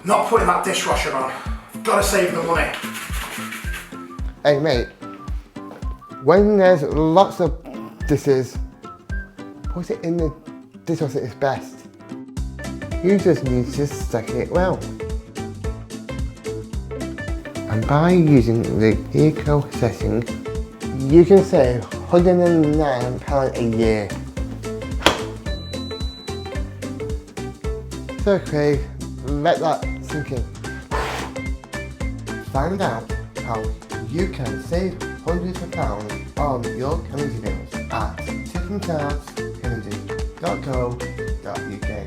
Not putting that dishwasher on. Gotta save the money. Hey mate, when there's lots of dishes, put it in the dishwasher is best. You just need to stack it well. And by using the eco setting, you can save £109 a year. So Craig, let that sink in. Find out how you can save hundreds of pounds on your energy bills at tippingcards.co.uk.